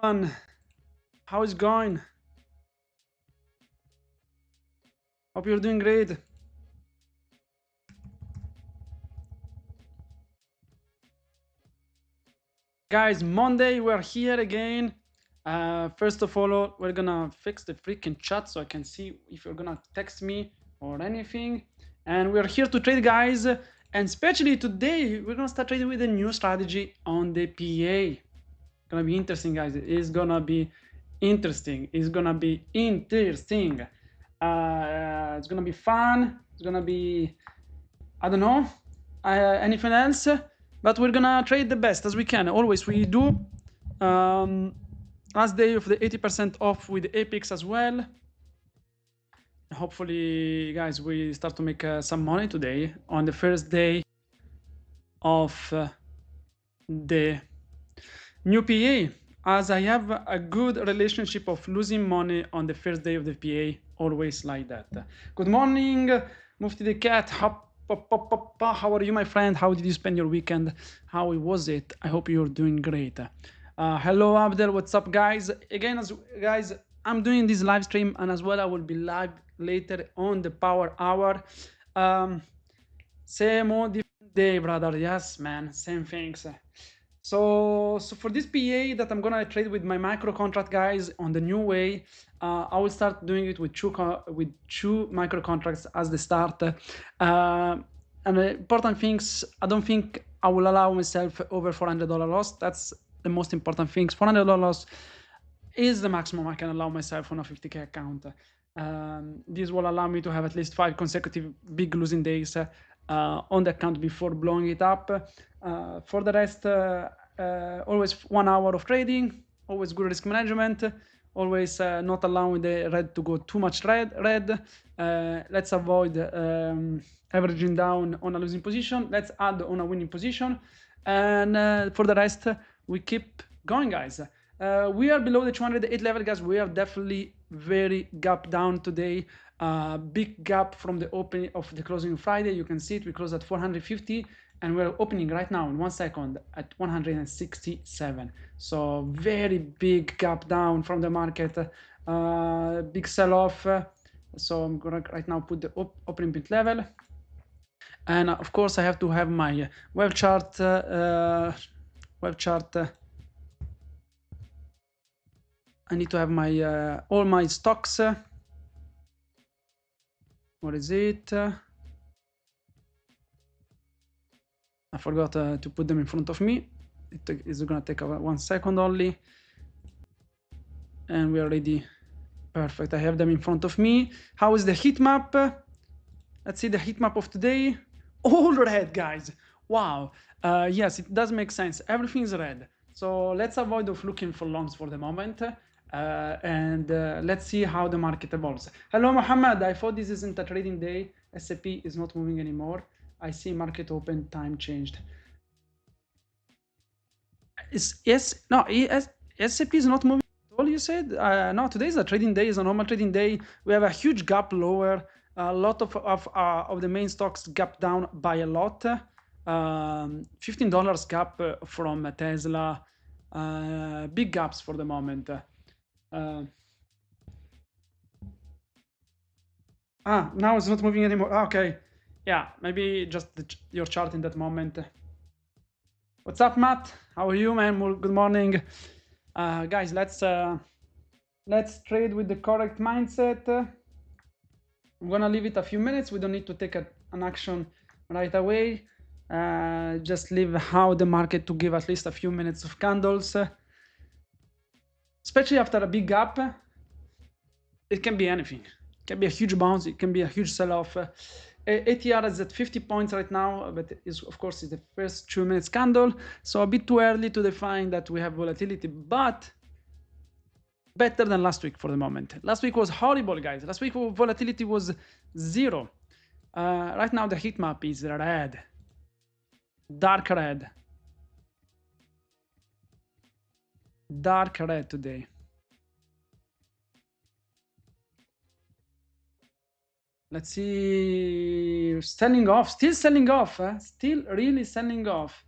How is going? Hope you're doing great. Guys, Monday we're here again. First of all, we're gonna fix the freaking chat so I can see if you're gonna text me or anything. And we're here to trade, guys. And especially today, we're gonna start trading with a new strategy on the PA. Gonna be interesting, guys. It's gonna be interesting. It's gonna be interesting. It's gonna be fun. It's gonna be, I don't know, anything else, but we're gonna trade the best as we can. Always we do. Last day of the 80% off with Apex as well. Hopefully, guys, we start to make some money today on the first day of the new PA, as I have a good relationship of losing money on the first day of the PA, always like that. Good morning, Mufti the Cat. How are you, my friend? How did you spend your weekend? How was it? I hope you're doing great. Hello, Abdel. What's up, guys? Again, guys, I'm doing this live stream, and as well, I will be live later on the Power Hour. Same old different day, brother. Yes, man. Same things. So for this PA that I'm gonna trade with my micro contract, guys, on the new way, I will start doing it with two micro contracts as the start. And the important things, I don't think I will allow myself over $400 loss. That's the most important things. $400 loss is the maximum I can allow myself on a 50K account. This will allow me to have at least 5 consecutive big losing days on the account before blowing it up. For the rest, always 1 hour of trading, always good risk management, always not allowing the red to go too much red. Let's avoid averaging down on a losing position. Let's add on a winning position. And for the rest, we keep going, guys. We are below the 208 level, guys. We are definitely very gap down today. Big gap from the opening of the closing Friday. You can see it. We closed at 450, and we're opening right now in 1 second at 167. So very big gap down from the market. Big sell-off. So I'm gonna right now put the opening bid level, and of course I have to have my web chart. I need to have my all my stocks. What is it? I forgot to put them in front of me. It is gonna take 1 second only, and we are ready. Perfect. I have them in front of me. How is the heat map? Let's see the heat map of today. All red, guys. Wow. Yes, it does make sense. Everything is red. So let's avoid of looking for longs for the moment. And let's see how the market evolves. Hello, Mohammed. I thought this isn't a trading day. S&P is not moving anymore. I see market open time changed. S&P is not moving at all, you said? No, today is a trading day. It's a normal trading day. We have a huge gap lower. A lot of the main stocks gap down by a lot. $15 gap from Tesla. Big gaps for the moment. Now it's not moving anymore. Okay. Yeah, maybe just your chart in that moment. What's up, Matt? How are you, man? Good morning. Guys, let's trade with the correct mindset. I'm gonna leave it a few minutes. We don't need to take an action right away. Just leave how the market to give at least a few minutes of candles. Especially after a big gap, it can be anything. It can be a huge bounce. It can be a huge sell-off. ATR is at 50 points right now, but of course it's the first 2 minutes candle, so a bit too early to define that we have volatility, but better than last week for the moment. Last week was horrible, guys. Last week volatility was 0. Right now the heat map is red, dark red today. Let's see, selling off, still selling off, still really selling off.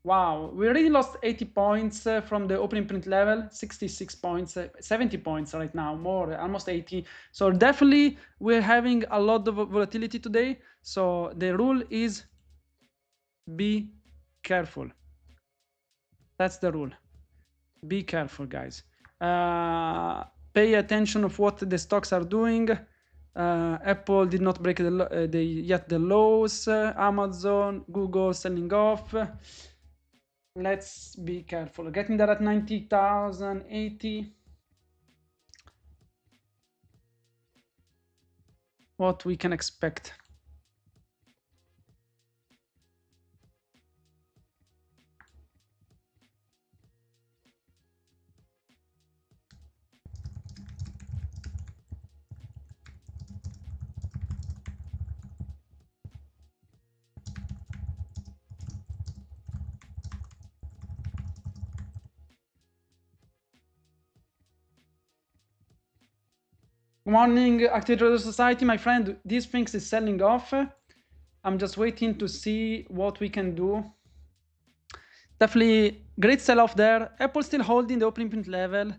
Wow, we already lost 80 points from the opening print level, 66 points, 70 points right now, more, almost 80. So definitely we're having a lot of volatility today. So the rule is be careful. That's the rule. Be careful, guys. Pay attention of what the stocks are doing. Apple did not break yet the lows. Amazon, Google selling off. Let's be careful. Getting there at 90,000, 80. What we can expect. Good morning, Active Trader Society. My friend, these things is selling off. I'm just waiting to see what we can do. Definitely great sell-off there. Apple still holding the opening print level.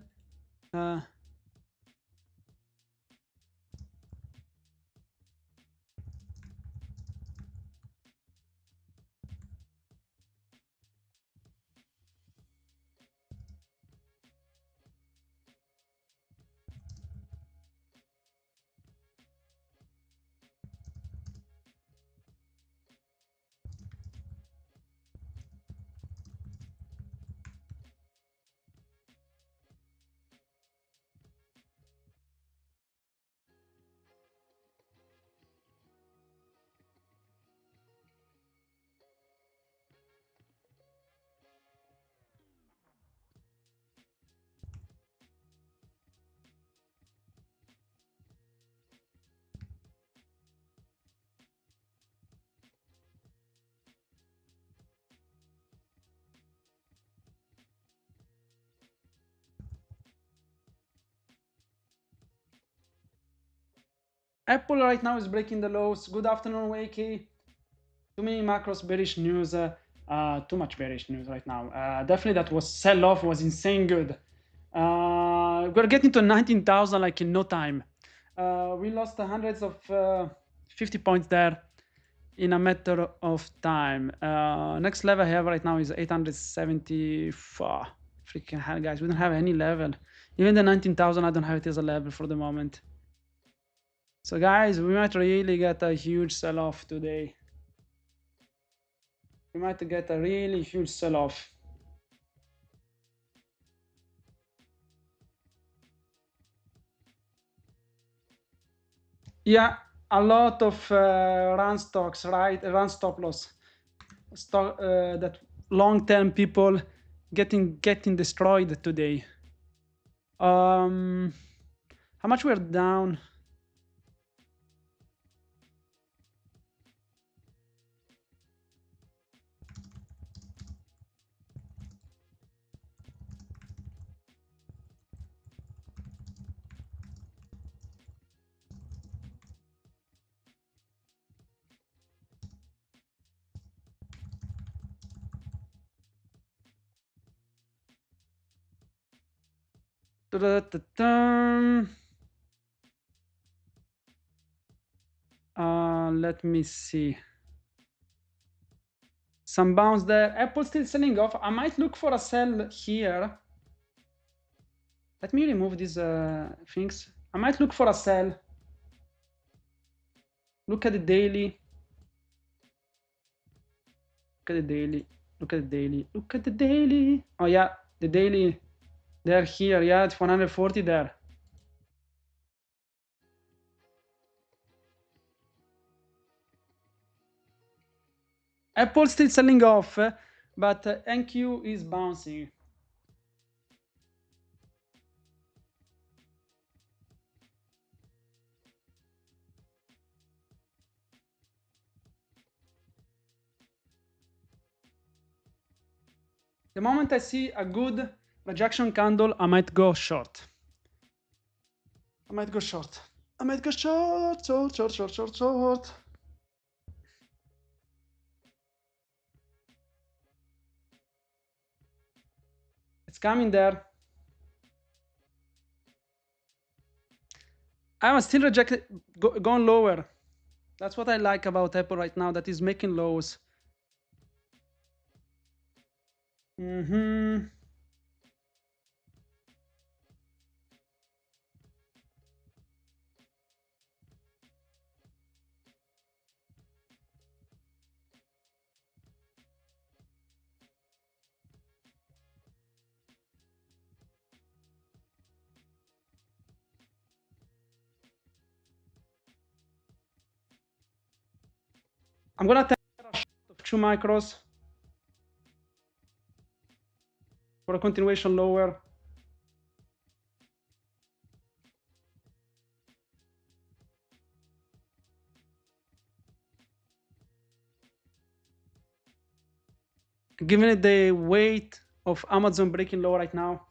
Apple right now is breaking the lows. Good afternoon, Wakey. Too many macros bearish news. Too much bearish news right now. Definitely that was sell-off was insane good. We're getting to 19,000 like in no time. We lost hundreds of 50 points there in a matter of time. Next level I have right now is 874. Freaking hell, guys. We don't have any level. Even the 19,000, I don't have it as a level for the moment. So guys, we might really get a huge sell-off today. We might get a really huge sell-off. Yeah, a lot of run stocks, right? Run stop loss. Stock that long-term people getting destroyed today. How much we're down? Let me see. Some bounce there. Apple still selling off. I might look for a sell here. Let me remove these things. I might look for a sell. Look at the daily. Look at the daily. Look at the daily. Look at the daily. Oh yeah, the daily. They're here. Yeah, it's 140 there. Apple still selling off, but NQ is bouncing. The moment I see a good rejection candle, I might go short. I might go short. I might go short, short, short, short, short, short. It's coming there. I'm still rejected, going lower. That's what I like about Apple right now, that is making lows. I'm gonna take a shot of 2 micros for a continuation lower. Given it the weight of Amazon breaking low right now.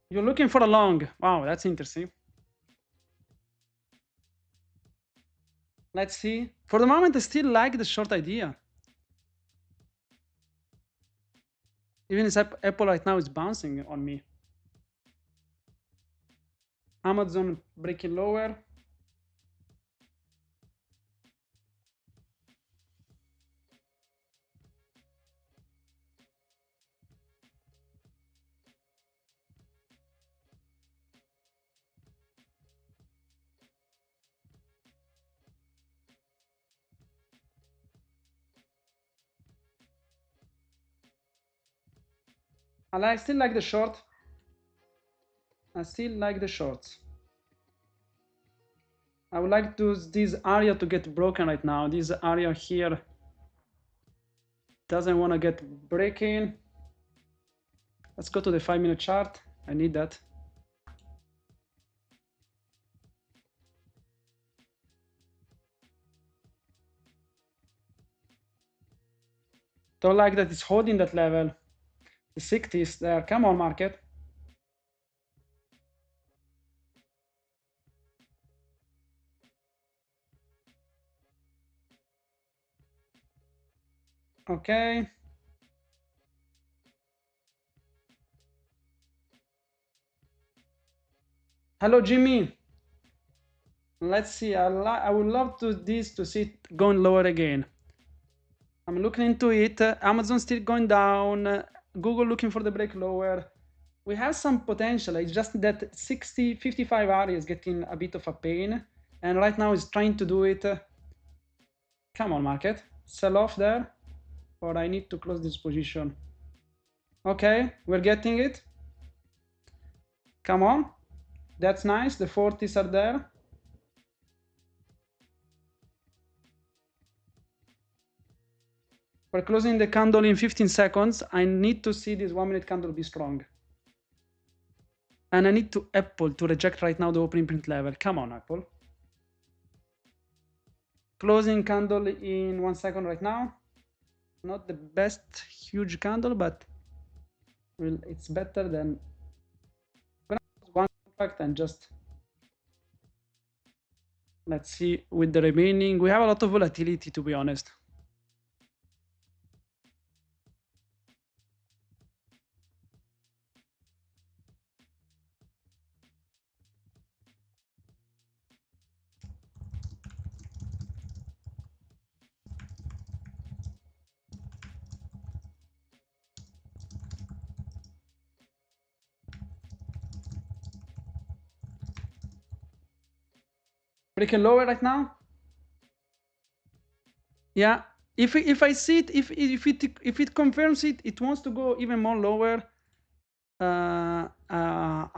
You're looking for a long. Wow, that's interesting. Let's see. For the moment, I still like the short idea. Even if Apple right now is bouncing on me. Amazon breaking lower. I still like the short. I still like the shorts. I would like this area to get broken right now. This area here doesn't want to get breaking. Let's go to the 5-minute chart. I need that. Don't like that it's holding that level. The 60s there. Come on, market. Okay. Hello, Jimmy. Let's see. I would love to see it going lower again. I'm looking into it. Amazon still going down. Google looking for the break lower. We have some potential. It's just that 60, 55 area is getting a bit of a pain. And right now it's trying to do it. Come on, market. Sell off there. Or I need to close this position. Okay, we're getting it. Come on. That's nice. The 40s are there. We're closing the candle in 15 seconds. I need to see this 1-minute candle be strong. And I need to Apple to reject right now the opening print level. Come on, Apple. Closing candle in 1 second right now. Not the best huge candle, but it's better than one contract and just let's see with the remaining. We have a lot of volatility, to be honest. Breaking lower right now. Yeah, if I see it, if it confirms it, it wants to go even more lower. I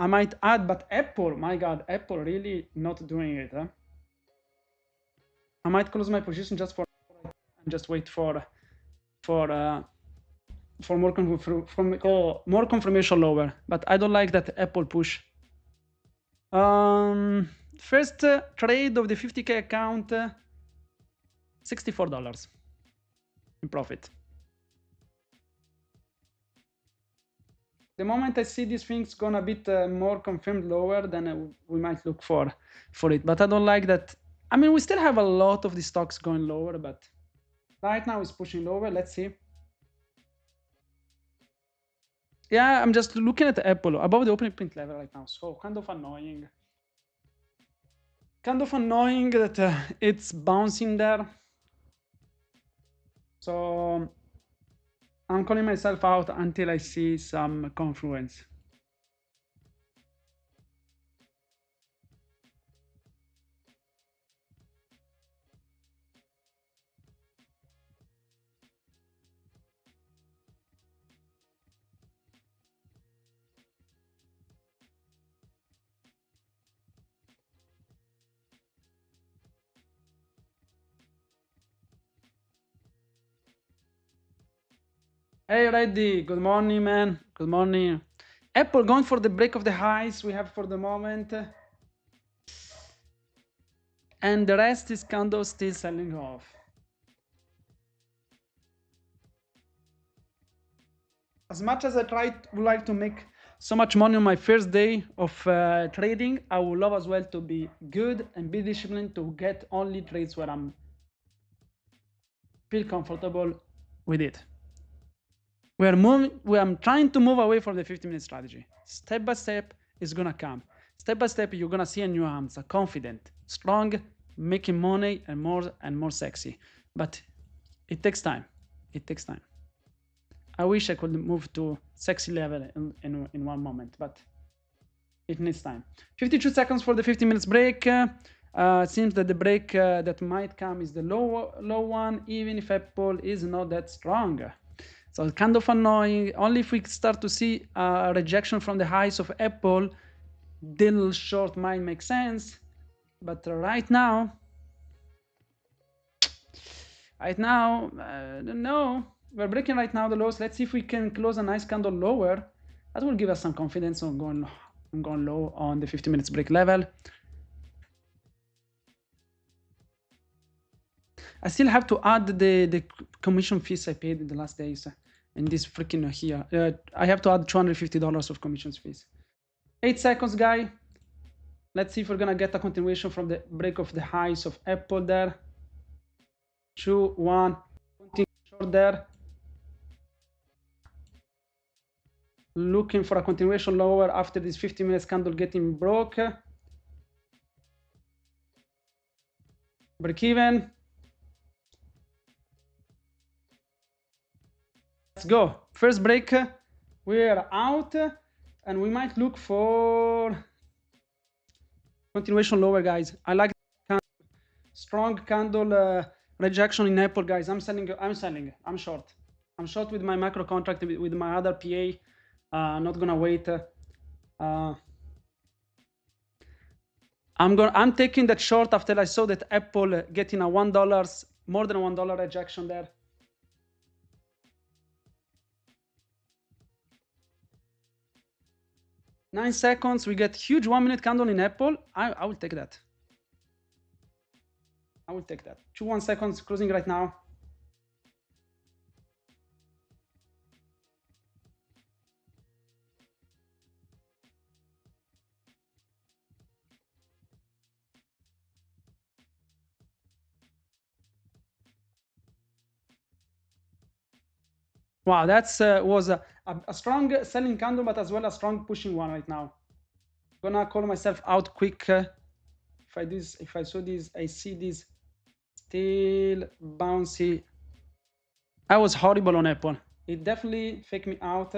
might add, but Apple, my God, Apple really not doing it. Huh? I might close my position just for and just wait for more more confirmation lower. But I don't like that Apple push. First trade of the 50K account, $64 in profit. The moment I see these things gonna a bit more confirmed lower, then we might look for it. But I don't like that. I mean, we still have a lot of the stocks going lower, but Right now it's pushing lower. Let's see. Yeah, I'm just looking at Apple above the opening print level right now. So kind of annoying. Kind of annoying that it's bouncing there. So I'm calling myself out until I see some confluence. Hey, Reddy. Good morning, man. Good morning. Apple going for the break of the highs we have for the moment. And the rest is kind of still selling off. As much as would like to make so much money on my first day of trading, I would love as well to be good and be disciplined to get only trades where I'm feel comfortable with it. I'm trying to move away from the 50-minute strategy. Step by step is gonna come. Step by step, you're gonna see a new arms, a confident, strong, making money and more sexy. But it takes time. It takes time. I wish I could move to sexy level in one moment, but it needs time. 52 seconds for the 50 minutes break. Seems that the break that might come is the low one, even if Apple is not that strong. So it's kind of annoying. Only if we start to see a rejection from the highs of Apple, then short might make sense. But right now, no. We're breaking right now the lows. Let's see if we can close a nice candle lower. That will give us some confidence on going low on the 50 minutes break level. I still have to add the commission fees I paid in the last days in this freaking here. I have to add $250 of commissions fees. 8 seconds, guy. Let's see if we're gonna get a continuation from the break of the highs of Apple there. 2, 1, short there. Looking for a continuation lower after this 50 minutes candle getting broke. Break even. Let's go. First break, we're out, and we might look for continuation lower, guys. I like strong candle rejection in Apple, guys. I'm selling. I'm short. I'm short with my macro contract with my other PA. Not gonna wait. I'm taking that short after I saw that Apple getting a $1, more than $1 rejection there. 9 seconds, we get huge 1 minute candle in Apple. I will take that. I will take that. 1 seconds closing right now. Wow, that's was a strong selling candle, but as well a strong pushing one right now. Gonna call myself out quick. If I saw this, I see this still bouncy. I was horrible on Apple. It definitely faked me out.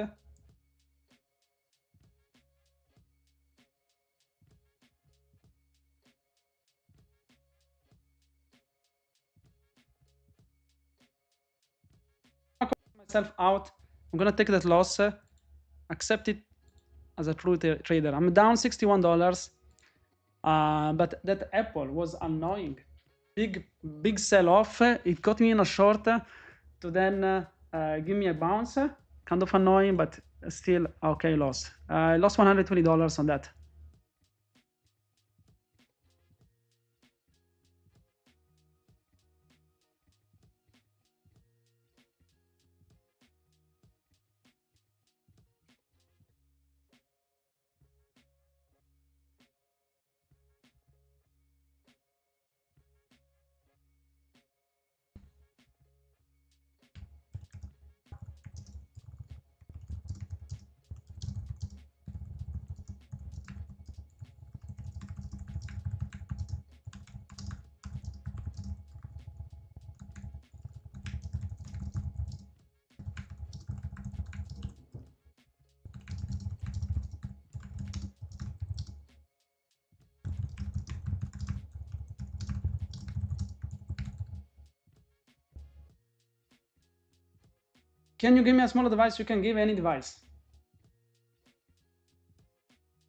Myself out. I'm gonna take that loss, accept it as a true trader. I'm down $61, but that Apple was annoying. Big sell off. It got me in a short to then give me a bounce. Kind of annoying, but still okay loss. I lost $120 on that. Can you give me a small advice? You can give any device.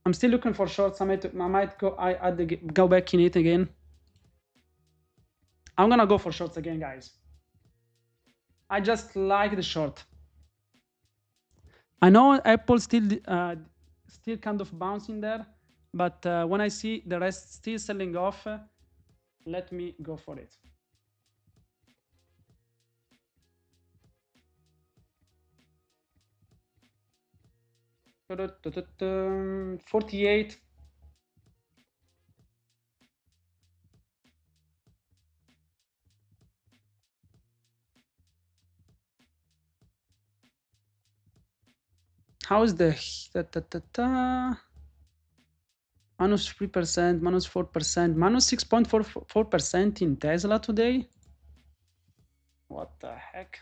I'm still looking for shorts. I might go back in it again. I'm gonna go for shorts again, guys. I just like the short. I know Apple still kind of bouncing there, but when I see the rest still selling off, let me go for it. – 48. How is the minus 3%, minus 4%, minus 6.44% in Tesla today? What the heck?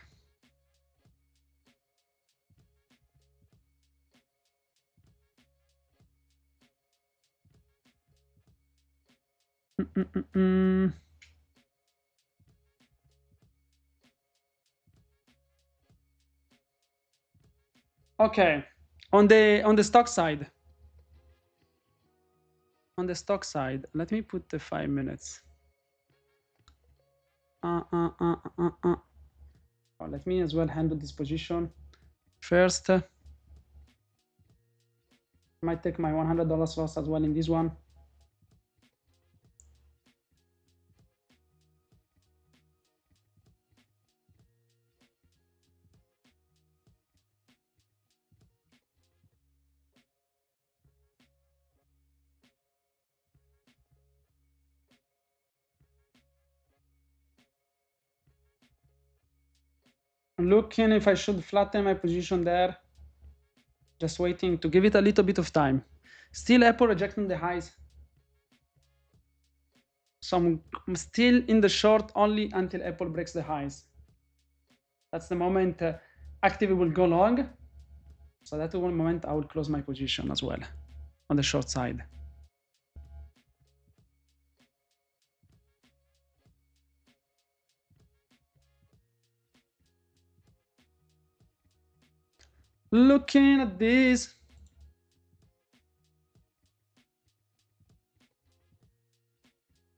Okay, on the stock side. On the stock side, let me put the 5 minutes. Oh, let me as well handle this position first. Might take my $100 loss as well in this one. I'm looking if I should flatten my position there. Just waiting to give it a little bit of time. Still Apple rejecting the highs. So I'm still in the short only until Apple breaks the highs. That's the moment active will go long. So that's the one moment I will close my position as well on the short side. Looking at this.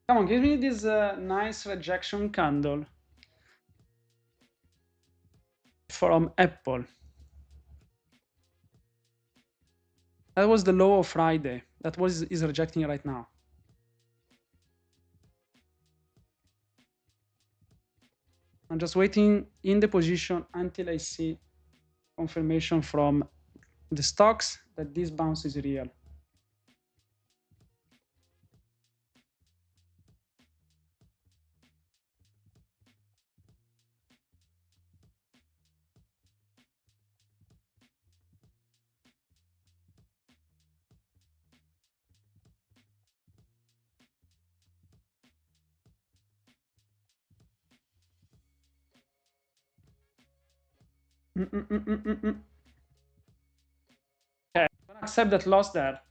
Come on, give me this nice rejection candle from Apple. That was the low of Friday. That is rejecting right now. I'm just waiting in the position until I see confirmation from the stocks that this bounce is real. Okay, I'm gonna accept that loss there.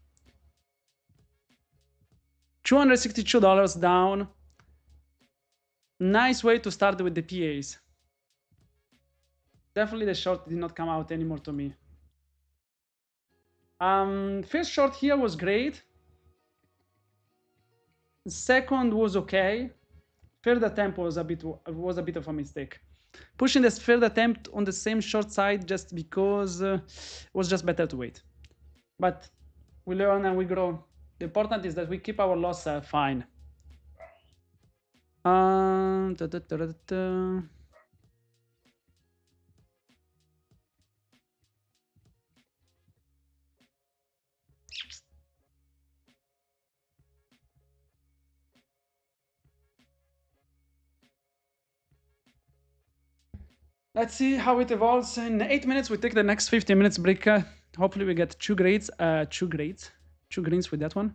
$262 down. Nice way to start with the PAs. Definitely the short did not come out anymore to me. First short here was great. Second was okay. Third attempt was a bit of a mistake. Pushing this third attempt on the same short side just because it was just better to wait. But we learn and we grow. The important is that we keep our loss fine. Let's see how it evolves. In 8 minutes, we take the next 15 minutes break. Hopefully we get two greens with that one.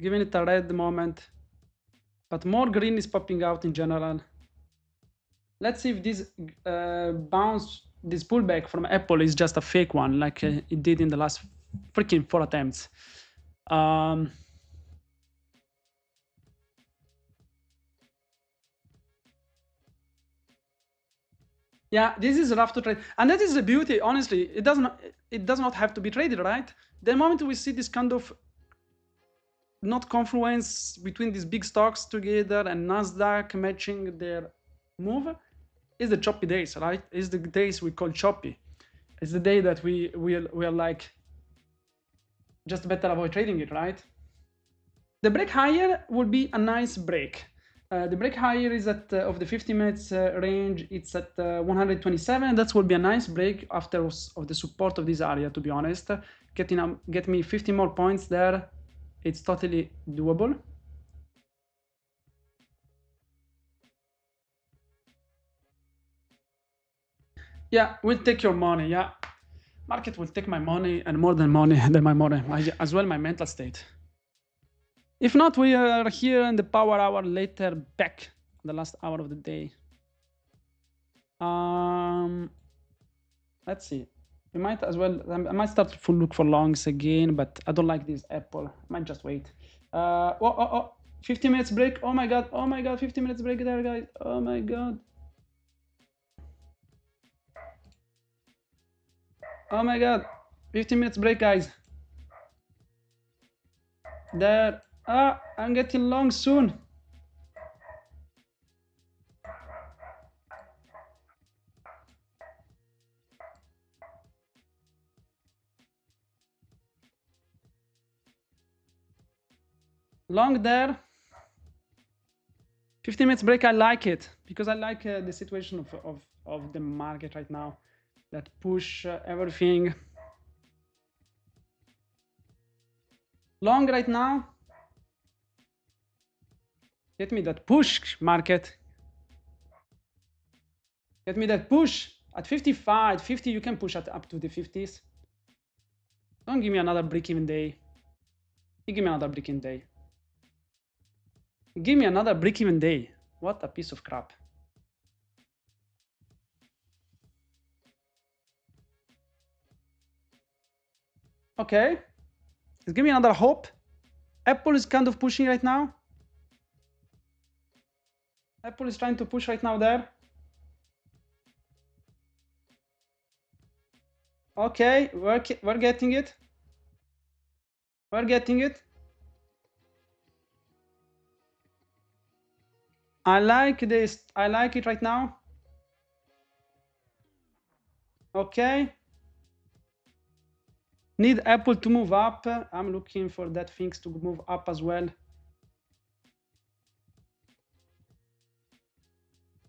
giving it a red moment, but more green is popping out in general. Let's see if this bounce, this pullback from Apple is just a fake one, like it did in the last freaking 4 attempts. Yeah, this is rough to trade, and that is the beauty. Honestly, it does not have to be traded, right? The moment we see this kind of not confluence between these big stocks together and Nasdaq matching their move, is the choppy days, right? Is the days we call choppy. It's the day that we are like, just better avoid trading it, right? The break higher would be a nice break. The break higher is at of the 50 minutes range. It's at 127. That would be a nice break after of the support of this area. To be honest, get me 50 more points there. It's totally doable. Yeah, we'll take your money. Yeah, market will take my money, and more than money, than my money, as well my mental state. If not, we are here in the power hour later, back the last hour of the day. Let's see. We might as well. I might start to look for longs again, but I don't like this Apple. I might just wait. 50 minutes break. Oh my god. Oh my god. 50 minutes break there, guys. Oh my god. Oh my god. 50 minutes break, guys. There. I'm getting long soon. Long there. 15 minutes break. I like it because I like the situation of the market right now. That push everything. Long right now. Get me that push, market. Get me that push. At 55, 50, you can push up to the 50s. Don't give me another break-even day. Give me another break-even day. Give me another break-even day. What a piece of crap. Okay. Let's give me another hope. Apple is kind of pushing right now. Apple is trying to push right now there. Okay, we're getting it. We're getting it. I like this. I like it right now. Okay. Need Apple to move up. I'm looking for that things to move up as well.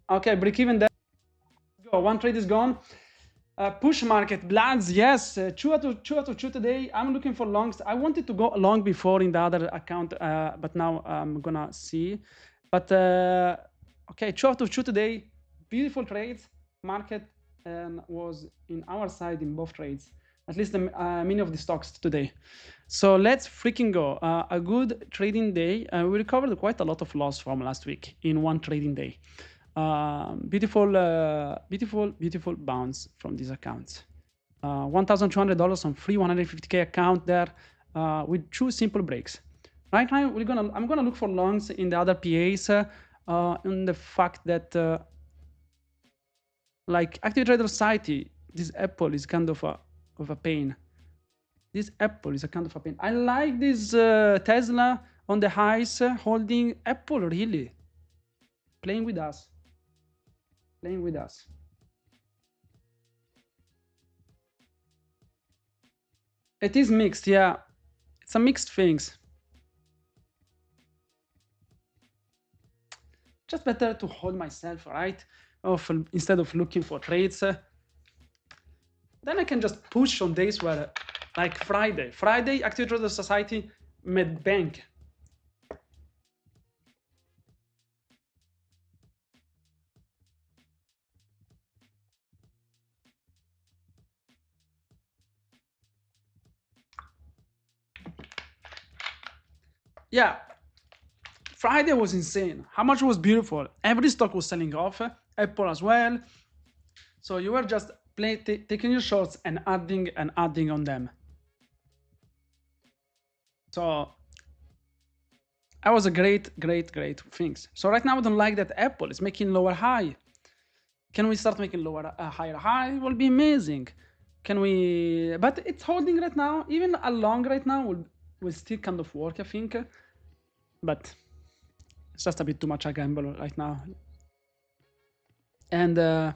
Okay, break even there. Go. One trade is gone. Push market, bloods, yes. 2 out of 2 today. I'm looking for longs. I wanted to go long before in the other account, but now I'm gonna see. But okay, 2 out of 2 today. Beautiful trades. Market was in our side in both trades. At least many of the stocks today. So let's freaking go. A good trading day. We recovered quite a lot of loss from last week in one trading day. Beautiful bounce from these accounts. $1,200 on free 150K account there with 2 simple breaks. Right now, I'm gonna look for longs in the other PAs in the fact that like Active Trader Society, this Apple is kind of a pain. This Apple is a kind of a pain. I like this Tesla on the highs holding Apple really playing with us. Playing with us. It is mixed, yeah. It's a mixed things. Just better to hold myself, right? Instead of looking for trades. Then I can just push on days where, like Friday. Friday, Active Trader Society made bank. yeah, Friday was insane. How much was beautiful. Every stock was selling off. Apple as well. So you were just taking your shorts and adding on them. So that was a great things. So right now I don't like that Apple is making lower high. Can we start making lower higher high? It will be amazing. Can we? But it's holding right now. Even a long right now will still kind of work, I think. But it's just a bit too much a gamble right now. And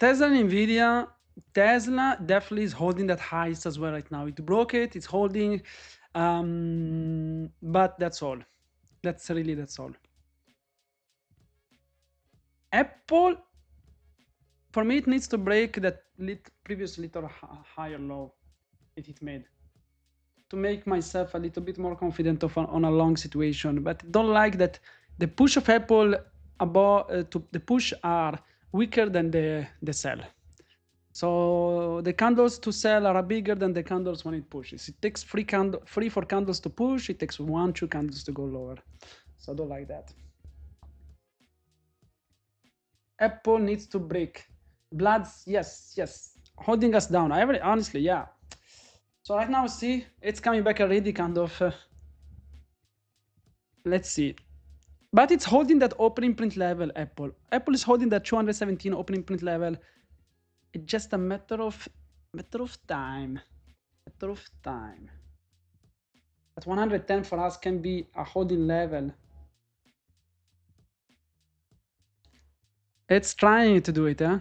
Tesla and Nvidia, Tesla definitely is holding that highs as well right now. It broke it, it's holding, but that's all. That's all. Apple, for me, it needs to break that previous little higher low that it made to make myself a little bit more confident on a long situation. But don't like that the push of Apple above to the push are weaker than the sell. So the candles to sell are bigger than the candles when it pushes. It takes three, 4 candles to push. It takes 1, 2 candles to go lower. So I don't like that. Apple needs to break. Bloods, yes, holding us down. Honestly, yeah. So right now, see, it's coming back already, kind of. Let's see. But it's holding that opening print level, Apple. Apple is holding that 217 opening print level. It's just a matter of time. Matter of time. But 110 for us can be a holding level. It's trying to do it, huh?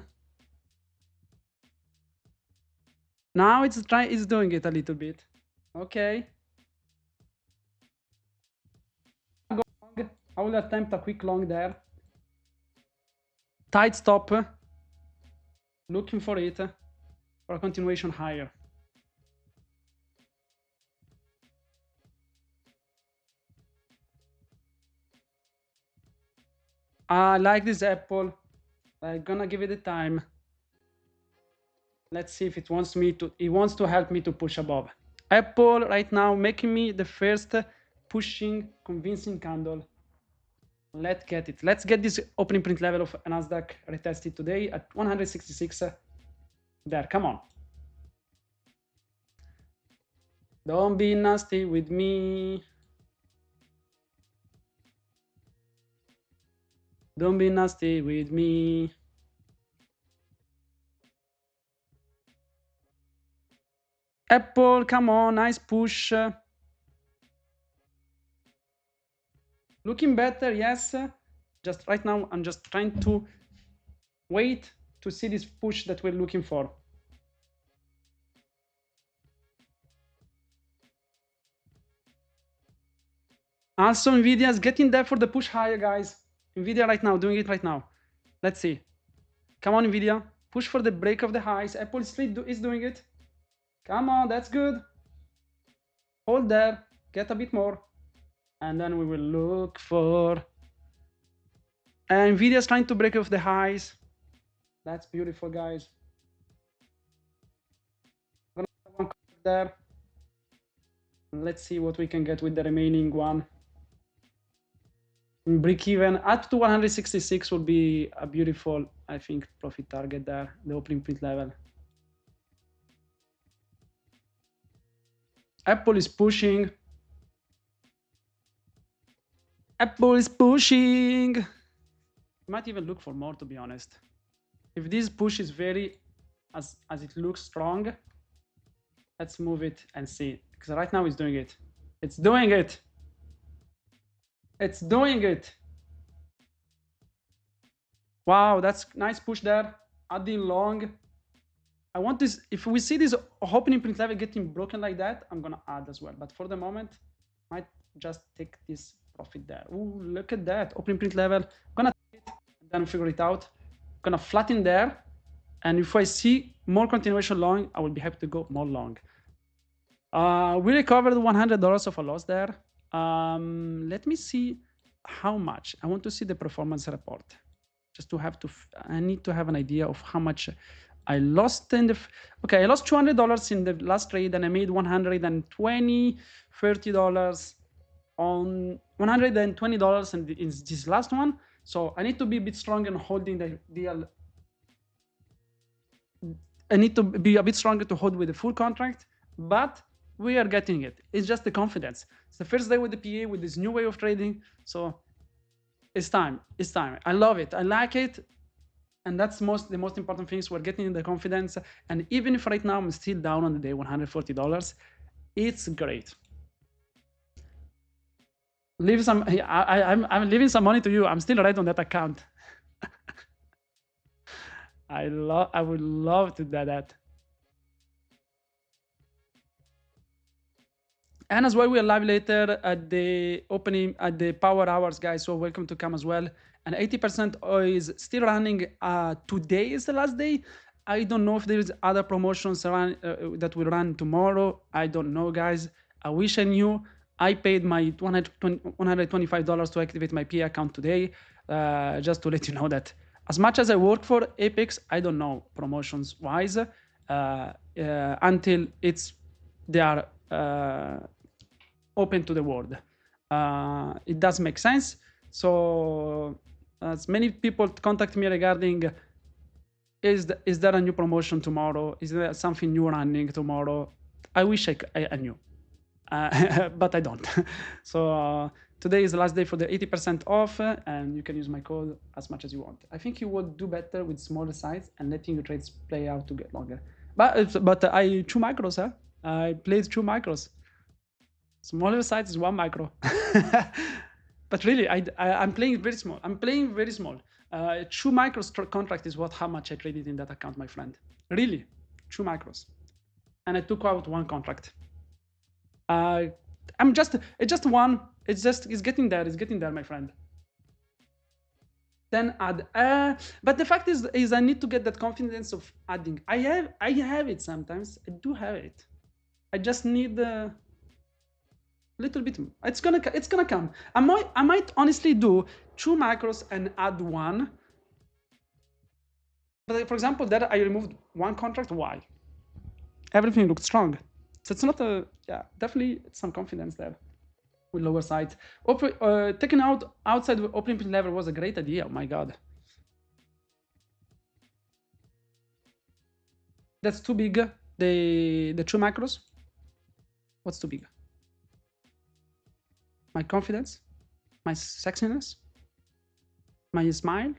Now it's doing it a little bit. Okay. I will attempt a quick long there. Tight stop. Looking for it for a continuation higher. I like this Apple. I'm gonna give it a time. Let's see if it wants to help me to push above. Apple right now making me the first pushing convincing candle. Let's get it. Let's get this opening print level of Nasdaq retested today at 166. There, come on. Don't be nasty with me. Don't be nasty with me. Apple, come on, nice push. Looking better, yes. Just right now, I'm just trying to wait to see this push that we're looking for. Also, Nvidia is getting there for the push higher, guys. Nvidia right now, doing it right now. Let's see. Come on, Nvidia. Push for the break of the highs. Apple is doing it. Come on, that's good. Hold there. Get a bit more. And then we will look for... Nvidia is trying to break off the highs. That's beautiful, guys. I'm gonna have one there. Let's see what we can get with the remaining one. Break even up to 166 would be a beautiful, I think, profit target there, the opening print level. Apple is pushing. Apple is pushing. Might even look for more, to be honest. If this push is very, as it looks strong, let's move it and see. Because right now it's doing it. It's doing it. It's doing it. Wow, that's nice push there. Adding long. I want this, if we see this opening print level getting broken like that, I'm gonna add as well. But for the moment, I might just take this profit there. Ooh, look at that, opening print level. I'm gonna take it and then figure it out. I'm gonna flatten there. And if I see more continuation long, I will be happy to go more long. We recovered $100 of a loss there. Let me see how much. I want to see the performance report. Just to have to, I need to have an idea of how much I lost in the, okay, I lost $200 in the last trade and I made 120, $30 on $120 in this last one. So I need to be a bit stronger in holding the deal. I need to be a bit stronger to hold with the full contract, but we are getting it. It's just the confidence. It's the first day with the PA with this new way of trading. So it's time. It's time. I love it. I like it. And that's the most important thing is we're getting the confidence. And even if right now I'm still down on the day $140, it's great. Leave some. I'm leaving some money to you. I'm still right on that account. I would love to do that. And as well, we are live later at the opening at the power hours, guys. So welcome to come as well. And 80% is still running. Today is the last day. I don't know if there is other promotions that will run tomorrow. I don't know, guys. I wish I knew. I paid my $125 to activate my PA account today, just to let you know that as much as I work for Apex, I don't know promotions wise until they are open to the world. It does make sense. So as many people contact me regarding is there a new promotion tomorrow? Is there something new running tomorrow? I wish I knew, but I don't. So today is the last day for the 80% off, and you can use my code as much as you want. I think you would do better with smaller size and letting your trades play out to get longer. But I 2 micros, huh? I played 2 micros. Smaller size is 1 micro. But really, I'm playing very small. I'm playing very small. 2 micros contract is how much I traded in that account, my friend. Really, 2 micros. And I took out 1 contract. It's just one. It's getting there. It's getting there, my friend. Then add. But the fact is I need to get that confidence of adding. I have it sometimes. I do have it. I just need a little bit. It's gonna come. I might honestly do 2 macros and add 1. But for example, that I removed 1 contract. Why? Everything looked strong. So it's not a, yeah, definitely some confidence there with lower sides. Taking out outside the opening pin level was a great idea. Oh my God. That's too big. The 2 macros. What's too big? My confidence, my sexiness, my smile.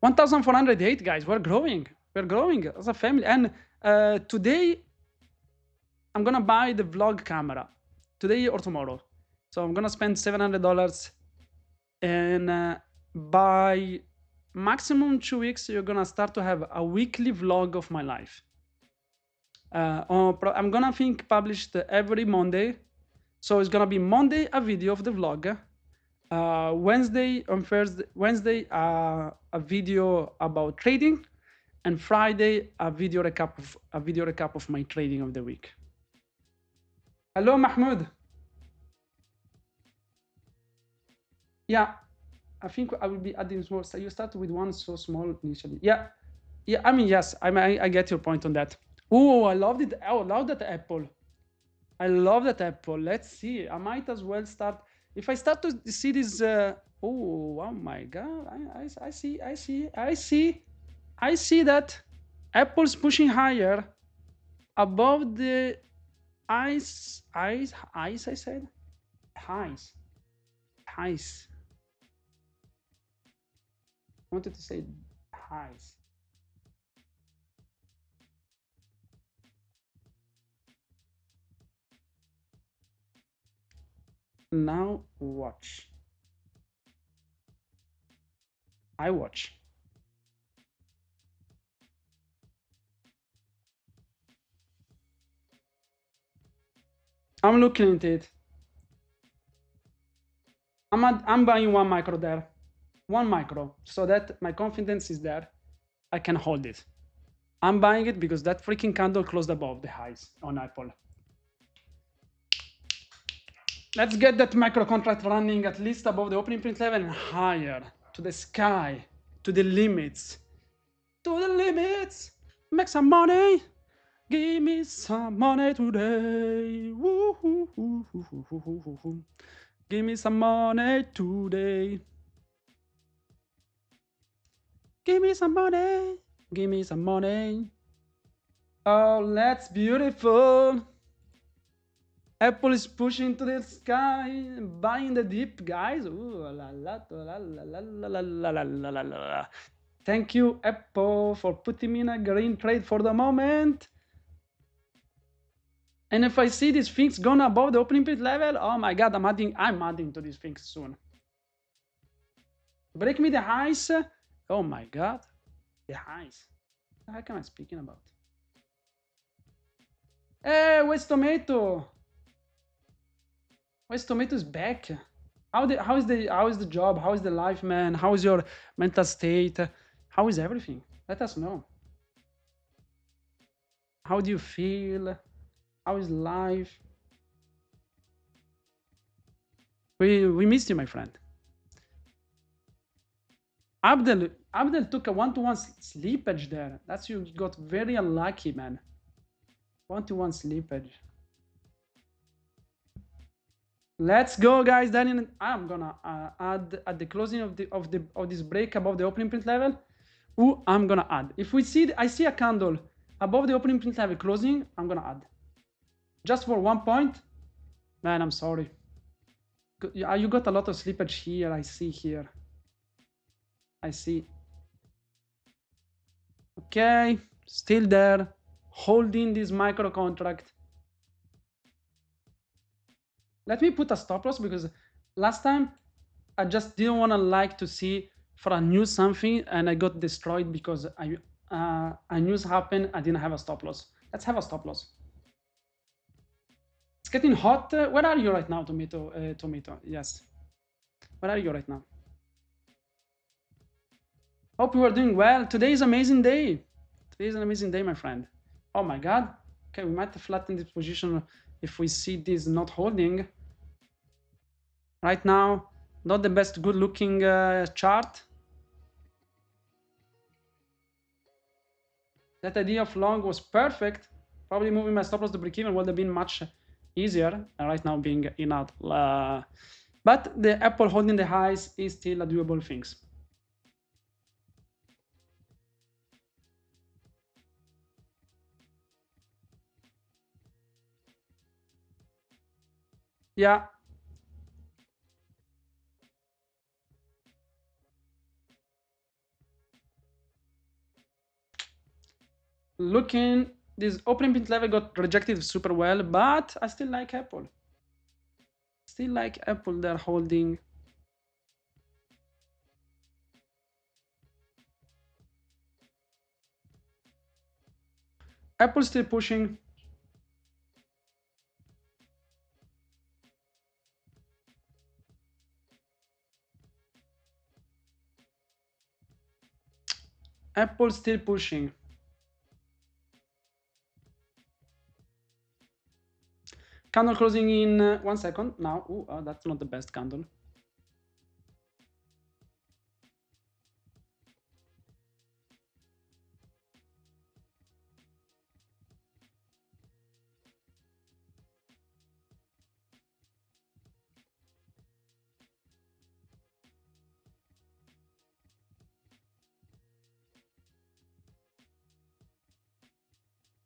$1,408, guys. We're growing. We're growing as a family. And today, I'm gonna buy the vlog camera today or tomorrow. So I'm gonna spend $700, and by maximum 2 weeks, you're gonna start to have a weekly vlog of my life. I'm gonna published every Monday. So it's gonna be Monday a video of the vlog. Wednesday a video about trading, and Friday a video recap of my trading of the week. Hello, Mahmoud. Yeah, I think I will be adding more. So you started with 1 so small initially. Yeah. I mean, yes, I get your point on that. Oh, I loved it. I love that apple. I love that apple. Let's see. I might as well start. If I start to see this, oh my God! I see that Apple's pushing higher above the ice. I said highs. I wanted to say highs. Now watch. I watch. I'm looking at it. I'm buying 1 micro there. 1 micro, so that my confidence is there. I can hold it. I'm buying it because that freaking candle closed above the highs on Apple. Let's get that micro contract running at least above the opening print level and higher, to the sky, to the limits. To the limits. Make some money. Give me some money today. Woo-hoo-hoo-hoo-hoo-hoo-hoo. Give me some money today. Give me some money. Give me some money. Oh, that's beautiful. Apple is pushing to the sky, buying the dip, guys. Ooh, la, la, la, la, la, la, la, la, la, la, la. Thank you, Apple, for putting me in a green trade for the moment. And if I see these things going above the opening bid level, oh my god, I'm adding to these things soon. Break me the highs. Oh my god, the highs. What the heck am I speaking about? Hey, where's Tomato? Where's Tomato's back? How is the job? How is the life, man? How is your mental state? How is everything? Let us know. How do you feel? How is life? We missed you, my friend. Abdel took a 1-to-1 slippage there. That's you got very unlucky, man. 1-to-1 slippage. Let's go, guys. Then I'm gonna add at the closing of this break above the opening print level. Ooh, I'm gonna add. If I see a candle above the opening print level closing, I'm gonna add. Just for 1 point, man. I'm sorry. You got a lot of slippage here. I see here. I see. Okay, still there, holding this micro contract. Let me put a stop loss because last time I just didn't want to see for a news something and I got destroyed because a news happened. I didn't have a stop loss. Let's have a stop loss. It's getting hot. Where are you right now, Tomato? Tomato, yes. Where are you right now? Hope you are doing well. Today is an amazing day. Today is an amazing day, my friend. Oh my god. Okay, we might flatten this position if we see this not holding. Right now, not the best good looking chart. That idea of long was perfect. Probably moving my stop loss to break even would have been much easier. Right now being in out. But the Apple holding the highs is still a doable thing. Yeah. Looking, this opening print level got rejected super well, but I still like Apple. Still like Apple, they're holding. Apple still pushing. Apple still pushing. Candle closing in 1 second now. Ooh, that's not the best candle.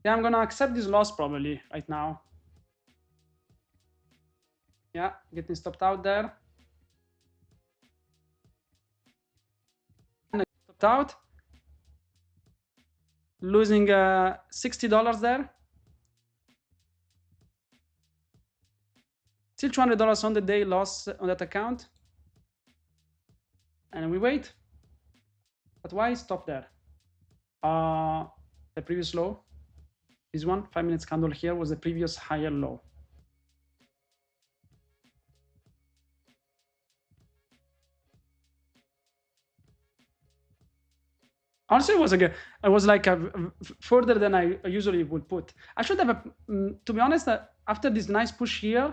Yeah, I'm gonna accept this loss probably right now. Yeah, getting stopped out there. Stopped out. Losing $60 there. Still $200 on the day loss on that account. And we wait. But why stop there? The previous low, this one, 5 minutes candle here, was the previous higher low. Honestly, it was like further than I usually would put. I should have, to be honest, after this nice push here,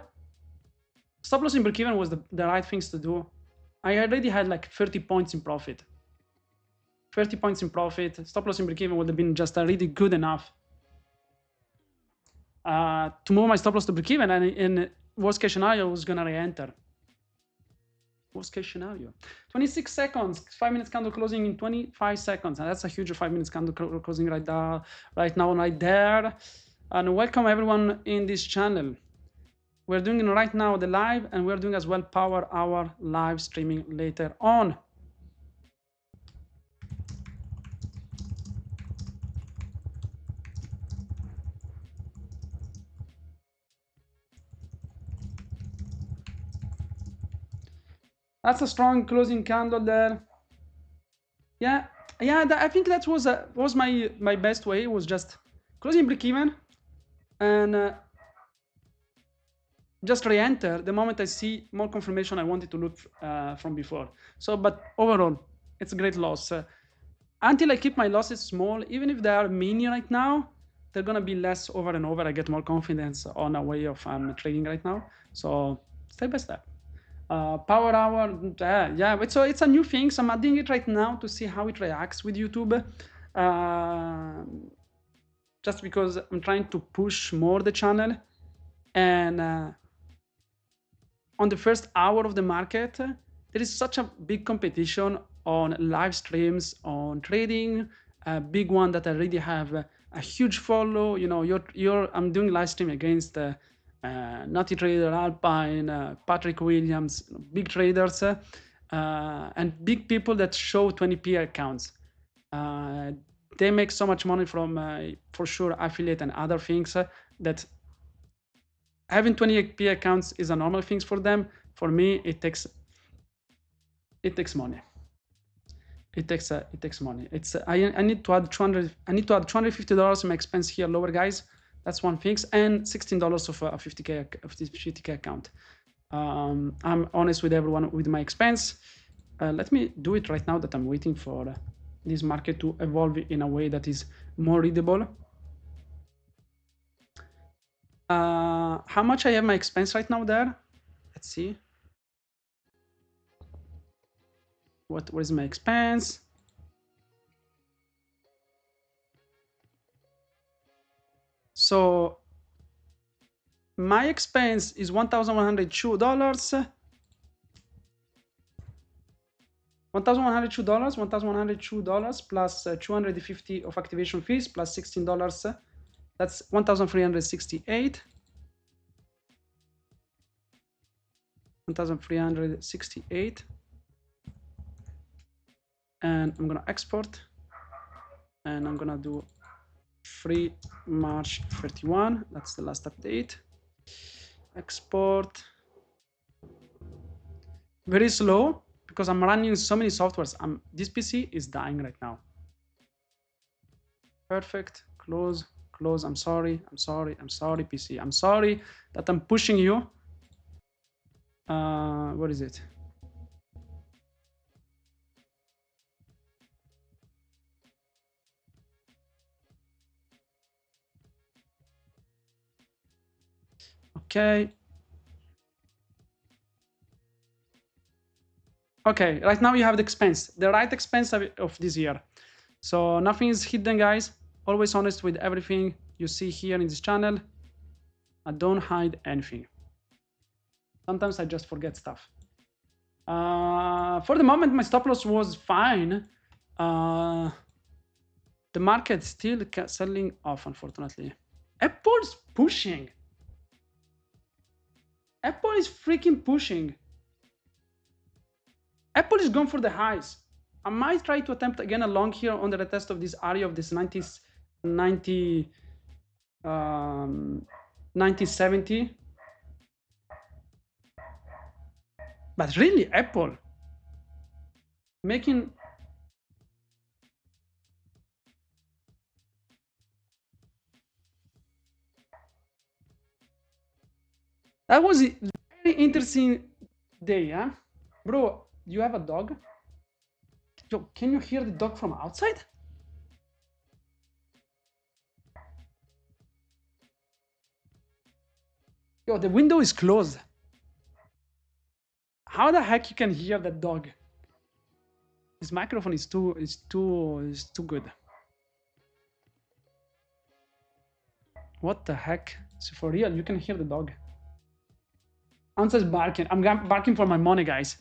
stop loss in break even was the right things to do. I already had like 30 points in profit. 30 points in profit. Stop loss in break even would have been just really good enough to move my stop loss to break even, and in worst case scenario, I was gonna re-enter. Worst case scenario. 26 seconds, 5 minutes candle closing in 25 seconds. And that's a huge 5 minutes candle closing right now, right there. And welcome everyone in this channel. We're doing right now the live, and we're doing as well power hour live streaming later on. That's a strong closing candle there. Yeah, I think that was my best way. It was just closing break even and just re-enter the moment I see more confirmation I wanted to look from before. So, but overall, it's a great loss. Until I keep my losses small, even if they are mini right now, they're gonna be less over and over. I get more confidence on a way of trading right now. So step by step. Power hour, yeah, but so it's a new thing. So I'm adding it right now to see how it reacts with YouTube. Just because I'm trying to push more the channel, and on the first hour of the market, there is such a big competition on live streams, on trading, a big one that I already have a huge follow. You know, I'm doing live stream against Naughty Trader, Alpine, Patrick Williams, big traders, and big people that show 20p accounts. They make so much money from, for sure, affiliate and other things that having 20p accounts is a normal thing for them. For me, it takes money. It takes money. It's I need to add $250 in my expense here lower, guys. That's one thing, and $16 of a 50k account. I'm honest with everyone with my expense. Let me do it right now that I'm waiting for this market to evolve in a way that is more readable. How much I have my expense right now there? Let's see. What is my expense? So my expense is $1,102. $1,102 plus 250 of activation fees plus $16. That's 1,368. 1,368. And I'm gonna export, and I'm gonna do free March 31. That's the last update. Export. Very slow because I'm running so many softwares. This PC is dying right now. Perfect. Close. I'm sorry, PC. I'm sorry that I'm pushing you. What is it? Okay. Okay, right now you have the expense, the right expense of this year. So nothing is hidden, guys. Always honest with everything you see here in this channel. I don't hide anything. Sometimes I just forget stuff. For the moment, my stop loss was fine. The market still selling off, unfortunately. Apple's pushing. Apple is freaking pushing. Apple is going for the highs. I might try to attempt again a long here on the retest of this area of this 90, 70. But really, Apple making That was a very interesting day, huh? Bro, you have a dog? Yo, can you hear the dog from outside? Yo, the window is closed. How the heck you can hear that dog? This microphone is too good. What the heck? So for real, you can hear the dog. Ansa is barking. I'm barking for my money, guys.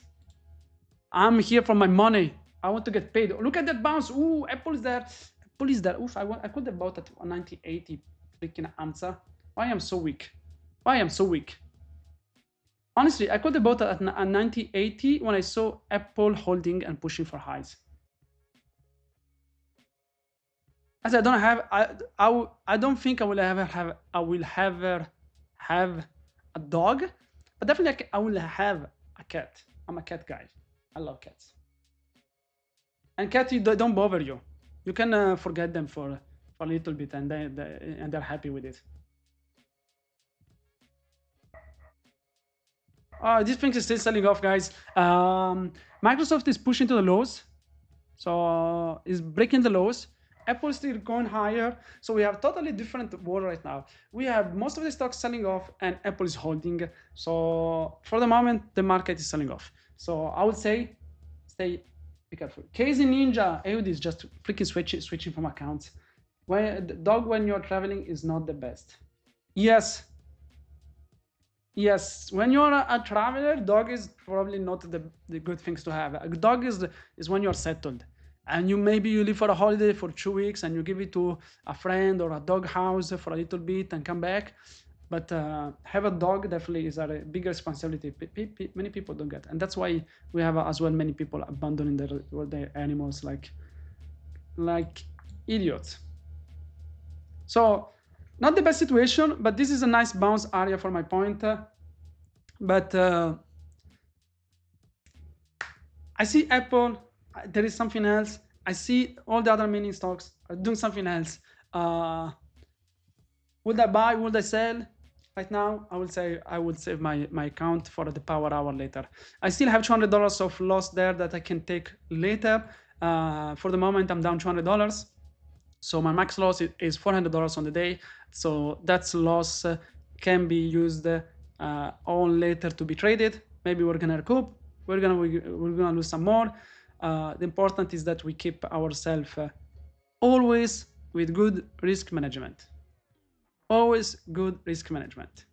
I'm here for my money. I want to get paid. Look at that bounce. Ooh, Apple is there. Apple is there. Oof, I could have bought at 9080 freaking Ansa. Why am I so weak? Why am I so weak? Honestly, I could have bought at 9080 when I saw Apple holding and pushing for highs. As I don't have, I don't think I will ever have a dog, but definitely I will have a cat. I'm a cat guy. I love cats. And cats don't bother you. You can forget them for a little bit, and they're happy with it. This thing is still selling off, guys. Microsoft is pushing to the lows, so is breaking the lows. Apple still going higher, so we have totally different world right now. We have most of the stocks selling off, and Apple is holding. So for the moment, the market is selling off. So I would say, be careful. Casey Ninja, AUD is just freaking switching from accounts. When the dog when you're traveling is not the best. Yes. Yes, when you're a traveler, dog is probably not the good things to have. A dog is when you're settled, and maybe you leave for a holiday for 2 weeks and you give it to a friend or a dog house for a little bit and come back. But have a dog definitely is a big responsibility. Many people don't get, and that's why we have as well many people abandoning their animals like idiots. So not the best situation, but this is a nice bounce area for my point. But I see Apple, there is something else. I see all the other mini stocks are doing something else. Would I buy, would I sell? Right now, I will say I would save my account for the power hour later. I still have $200 of loss there that I can take later. For the moment, I'm down $200. So my max loss is $400 on the day. So that loss can be used on later to be traded. Maybe we're gonna recoup. We're gonna lose some more. The important is that we keep ourselves always with good risk management. Always good risk management.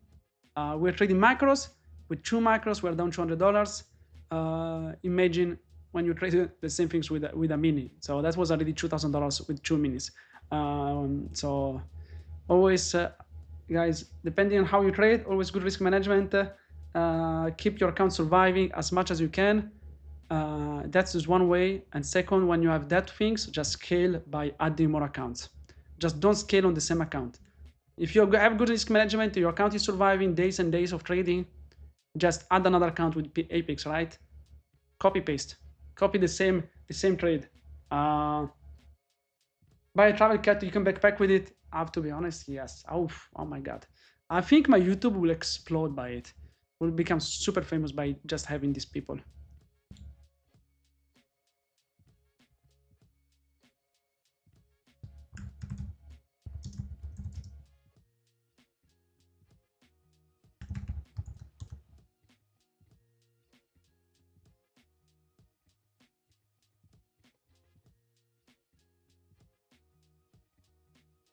We're trading macros. With 2 macros, we're down $200. Imagine when you trade the same things with a mini. So that was already $2,000 with 2 minis. So always, guys, depending on how you trade, always good risk management. Keep your account surviving as much as you can. That's just one way. And second, when you have that things, just scale by adding more accounts. Just don't scale on the same account. If you have good risk management, your account is surviving days and days of trading, just add another account with Apex, right? Copy paste, copy the same trade. Buy a travel cat, you can backpack with it. I have to be honest, yes. Oh my god, I think my YouTube will explode by it. Will become super famous by just having these people.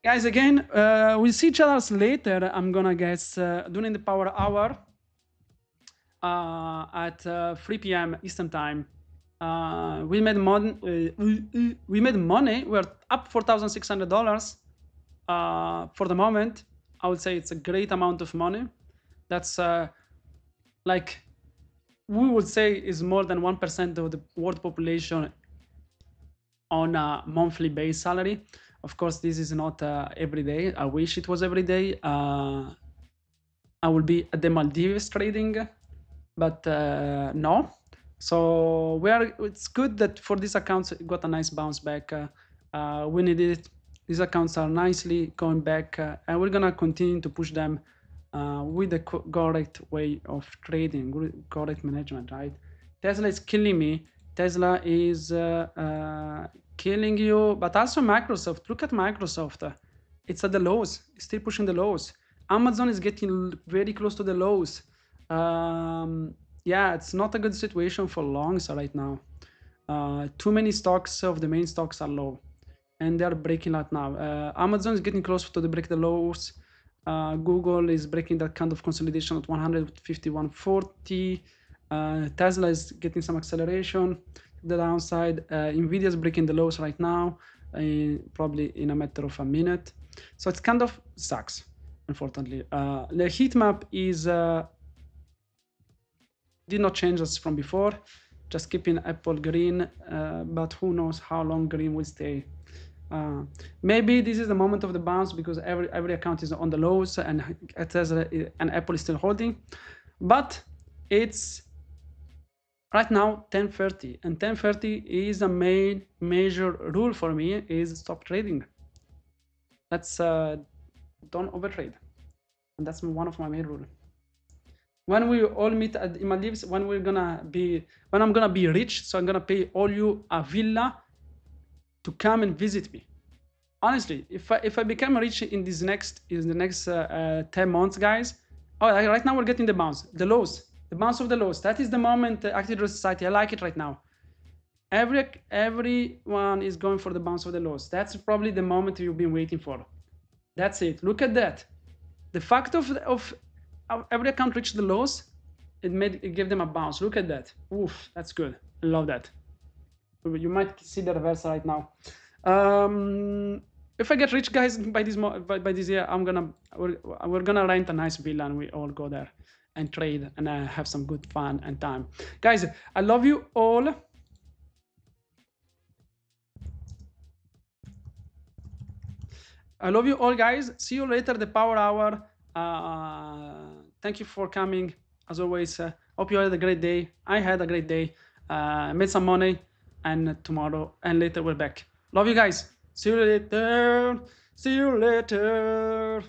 Guys, again, we'll see each other later. I'm gonna guess during the power hour at 3 p.m. Eastern time. We made money. We're up $4,600 for the moment. I would say it's a great amount of money. That's like we would say is more than 1% of the world population on a monthly base salary. Of course, this is not every day. I wish it was every day. I will be at the Maldives trading, but no. So it's good that for these accounts it got a nice bounce back. We needed it. These accounts are nicely going back, and we're gonna continue to push them with the correct way of trading, correct management, right? Tesla is killing me. Tesla is killing you, but also Microsoft. Look at Microsoft. It's at the lows. It's still pushing the lows. Amazon is getting very close to the lows. Yeah, it's not a good situation for longs right now. Too many stocks of the main stocks are low, and they are breaking out now. Amazon is getting close to the break the lows. Google is breaking that kind of consolidation at 151.40. Tesla is getting some acceleration to the downside. Nvidia is breaking the lows right now, probably in a matter of a minute. So it kind of sucks, unfortunately. The heat map is did not change us from before, just keeping Apple green, but who knows how long green will stay. Maybe this is the moment of the bounce because every account is on the lows and Tesla and Apple is still holding, but it's right now 10:30, and 10:30 is a major rule for me is stop trading. That's don't overtrade, and that's one of my main rules. When we all meet in Maldives, when I'm gonna be rich, so I'm gonna pay all you a villa to come and visit me. Honestly, if I become rich in the next 10 months, guys. Oh, right now we're getting the bounce, the bounce of the lows. That is the moment, active society. I like it right now. Everyone is going for the bounce of the lows. That's probably the moment you've been waiting for. That's it. Look at that. The fact of every account reached the lows, it gave them a bounce. Look at that. Oof, that's good. I love that. You might see the reverse right now. If I get rich, guys, by this year, we're gonna rent a nice villa and we all go there and trade and have some good fun and time. Guys, I love you all. I love you all, guys. See you later, the Power Hour. Thank you for coming. As always, hope you had a great day. I had a great day. Made some money, and tomorrow and later we're back. Love you guys. See you later. See you later.